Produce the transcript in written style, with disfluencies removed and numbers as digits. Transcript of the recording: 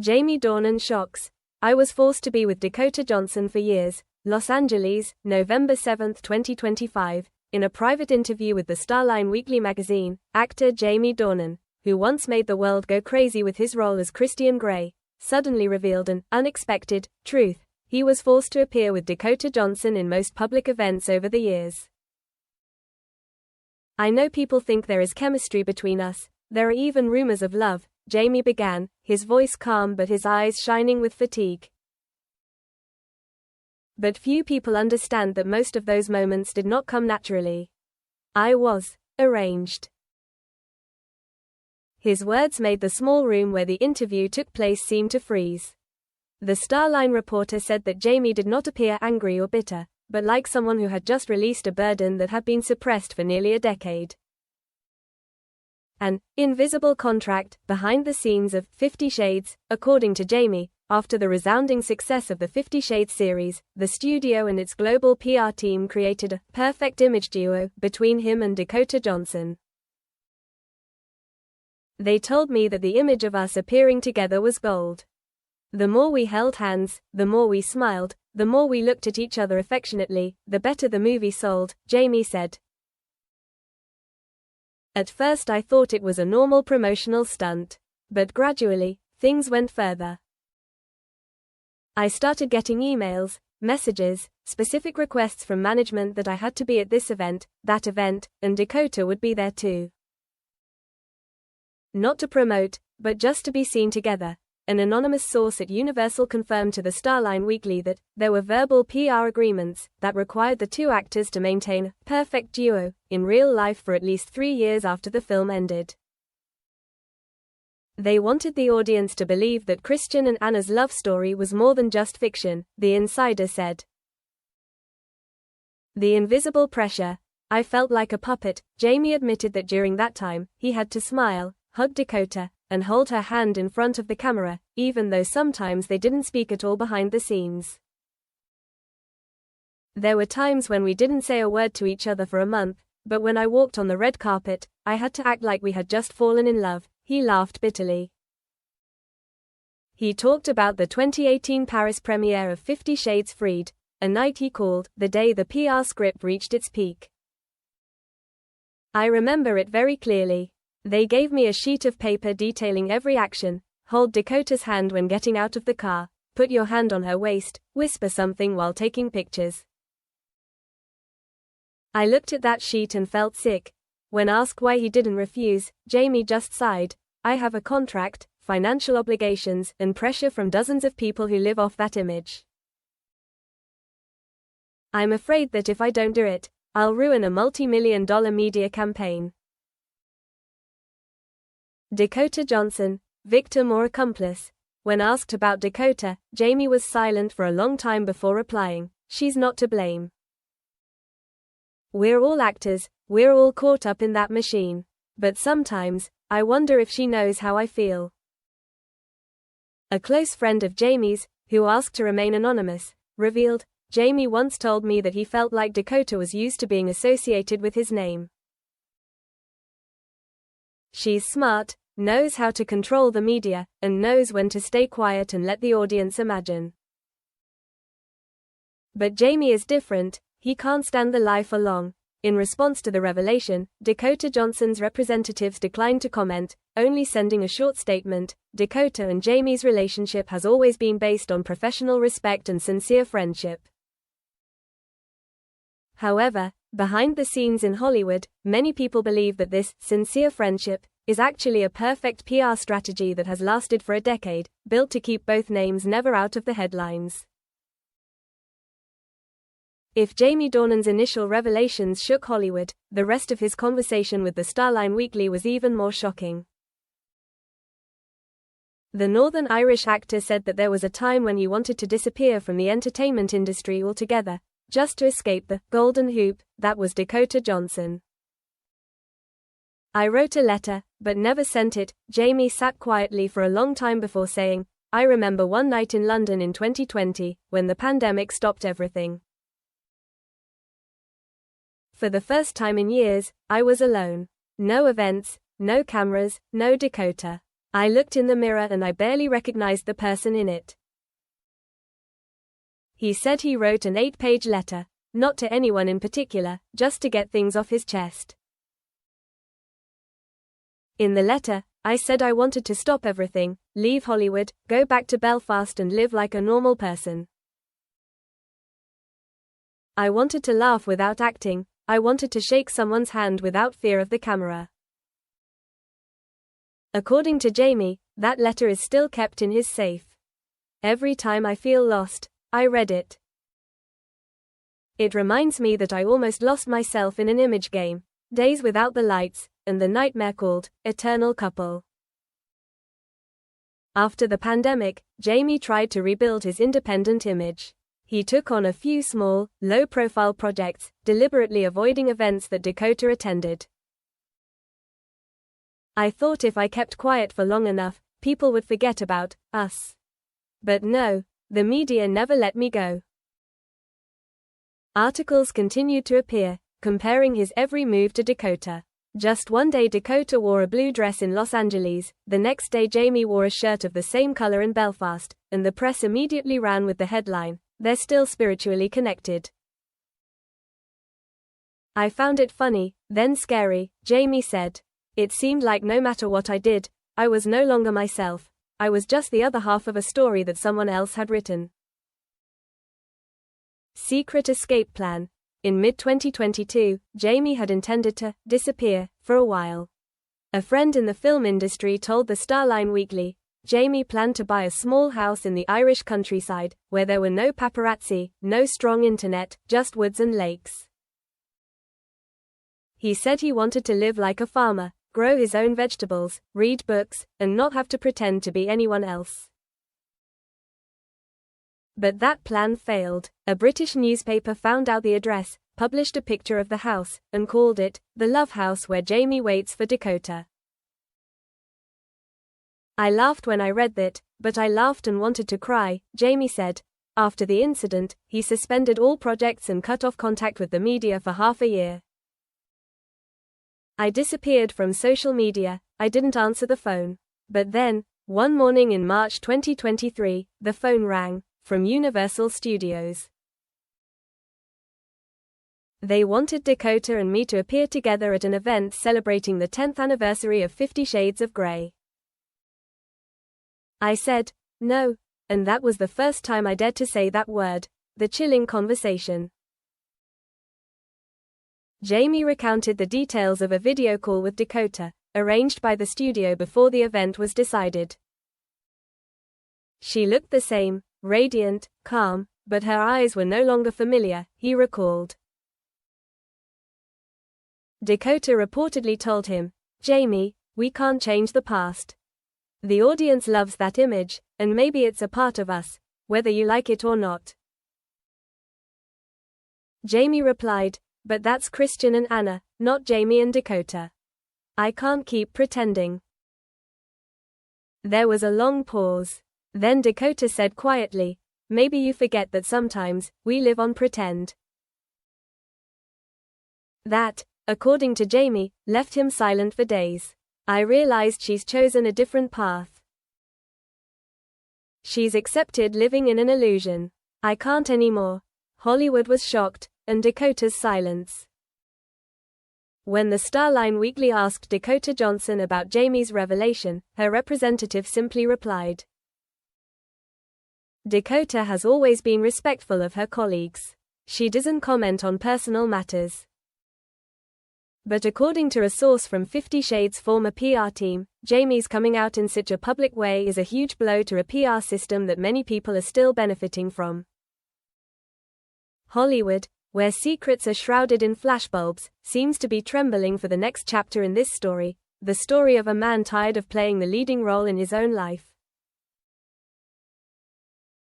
Jamie Dornan shocks. I was forced to be with Dakota Johnson for years. Los Angeles, November 7, 2025. In a private interview with the Starline Weekly magazine, actor Jamie Dornan, who once made the world go crazy with his role as Christian Grey, suddenly revealed an unexpected truth. He was forced to appear with Dakota Johnson in most public events over the years. I know people think there is chemistry between us. There are even rumors of love, Jamie began, his voice calm but his eyes shining with fatigue. But few people understand that most of those moments did not come naturally. I was arranged. His words made the small room where the interview took place seem to freeze. The Starline reporter said that Jamie did not appear angry or bitter, but like someone who had just released a burden that had been suppressed for nearly a decade. An invisible contract behind the scenes of 50 Shades, according to Jamie. After the resounding success of the 50 Shades series, the studio and its global PR team created a perfect image duo between him and Dakota Johnson. They told me that the image of us appearing together was gold. The more we held hands, the more we smiled, the more we looked at each other affectionately, the better the movie sold, Jamie said. At first I thought it was a normal promotional stunt. But gradually, things went further. I started getting emails, messages, specific requests from management that I had to be at this event, that event, and Dakota would be there too. Not to promote, but just to be seen together. An anonymous source at Universal confirmed to the Starline Weekly that there were verbal PR agreements that required the two actors to maintain a perfect duo in real life for at least 3 years after the film ended. They wanted the audience to believe that Christian and Anna's love story was more than just fiction, the insider said. The invisible pressure. I felt like a puppet. Jamie admitted that during that time, he had to smile, hug Dakota, and hold her hand in front of the camera, even though sometimes they didn't speak at all behind the scenes. There were times when we didn't say a word to each other for a month, but when I walked on the red carpet, I had to act like we had just fallen in love. He laughed bitterly. He talked about the 2018 Paris premiere of 50 Shades Freed, a night he called the day the PR script reached its peak. I remember it very clearly. They gave me a sheet of paper detailing every action: hold Dakota's hand when getting out of the car, put your hand on her waist, whisper something while taking pictures. I looked at that sheet and felt sick. When asked why he didn't refuse, Jamie just sighed. I have a contract, financial obligations, and pressure from dozens of people who live off that image. I'm afraid that if I don't do it, I'll ruin a multi-million-dollar media campaign. Dakota Johnson, victim or accomplice? When asked about Dakota, Jamie was silent for a long time before replying, she's not to blame. We're all actors, we're all caught up in that machine. But sometimes, I wonder if she knows how I feel. A close friend of Jamie's, who asked to remain anonymous, revealed, Jamie once told me that he felt like Dakota was used to being associated with his name. She's smart, knows how to control the media, and knows when to stay quiet and let the audience imagine. But Jamie is different, he can't stand the lie for long. In response to the revelation, Dakota Johnson's representatives declined to comment, only sending a short statement. Dakota and Jamie's relationship has always been based on professional respect and sincere friendship. However, behind the scenes in Hollywood, many people believe that this sincere friendship is actually a perfect PR strategy that has lasted for a decade, built to keep both names never out of the headlines. If Jamie Dornan's initial revelations shook Hollywood, the rest of his conversation with the Starline Weekly was even more shocking. The Northern Irish actor said that there was a time when he wanted to disappear from the entertainment industry altogether, just to escape the golden hoop that was Dakota Johnson. I wrote a letter, but never sent it. Jamie sat quietly for a long time before saying, I remember one night in London in 2020, when the pandemic stopped everything. For the first time in years, I was alone. No events, no cameras, no Dakota. I looked in the mirror and I barely recognized the person in it. He said he wrote an 8-page letter, not to anyone in particular, just to get things off his chest. In the letter, I said I wanted to stop everything, leave Hollywood, go back to Belfast and live like a normal person. I wanted to laugh without acting, I wanted to shake someone's hand without fear of the camera. According to Jamie, that letter is still kept in his safe. Every time I feel lost, I read it. It reminds me that I almost lost myself in an image game, Days Without the Lights, and the nightmare called Eternal Couple. After the pandemic, Jamie tried to rebuild his independent image. He took on a few small, low-profile projects, deliberately avoiding events that Dakota attended. I thought if I kept quiet for long enough, people would forget about us. But no, the media never let me go. Articles continued to appear, comparing his every move to Dakota. Just one day Dakota wore a blue dress in Los Angeles, the next day Jamie wore a shirt of the same color in Belfast, and the press immediately ran with the headline, "They're still spiritually connected." I found it funny, then scary, Jamie said. It seemed like no matter what I did, I was no longer myself. I was just the other half of a story that someone else had written. Secret escape plan. In mid-2022, Jamie had intended to disappear for a while. A friend in the film industry told the Starline Weekly, Jamie planned to buy a small house in the Irish countryside, where there were no paparazzi, no strong internet, just woods and lakes. He said he wanted to live like a farmer, grow his own vegetables, read books, and not have to pretend to be anyone else. But that plan failed. A British newspaper found out the address, published a picture of the house, and called it the Love House where Jamie waits for Dakota. I laughed when I read that, but I laughed and wanted to cry, Jamie said. After the incident, he suspended all projects and cut off contact with the media for half a year. I disappeared from social media, I didn't answer the phone. But then, one morning in March 2023, the phone rang, from Universal Studios. They wanted Dakota and me to appear together at an event celebrating the 10th anniversary of 50 Shades of Grey. I said, no, and that was the first time I dared to say that word, the chilling conversation. Jamie recounted the details of a video call with Dakota, arranged by the studio before the event was decided. She looked the same, radiant, calm, but her eyes were no longer familiar, he recalled. Dakota reportedly told him, Jamie, we can't change the past. The audience loves that image, and maybe it's a part of us, whether you like it or not. Jamie replied, but that's Christian and Anna, not Jamie and Dakota. I can't keep pretending. There was a long pause. Then Dakota said quietly, maybe you forget that sometimes, we live on pretend. That, according to Jamie, left him silent for days. I realized she's chosen a different path. She's accepted living in an illusion. I can't anymore. Hollywood was shocked, and Dakota's silence. When the Starline Weekly asked Dakota Johnson about Jamie's revelation, her representative simply replied, Dakota has always been respectful of her colleagues. She doesn't comment on personal matters. But according to a source from 50 Shades' former PR team, Jamie's coming out in such a public way is a huge blow to a PR system that many people are still benefiting from. Hollywood, where secrets are shrouded in flashbulbs, seems to be trembling for the next chapter in this story, the story of a man tired of playing the leading role in his own life.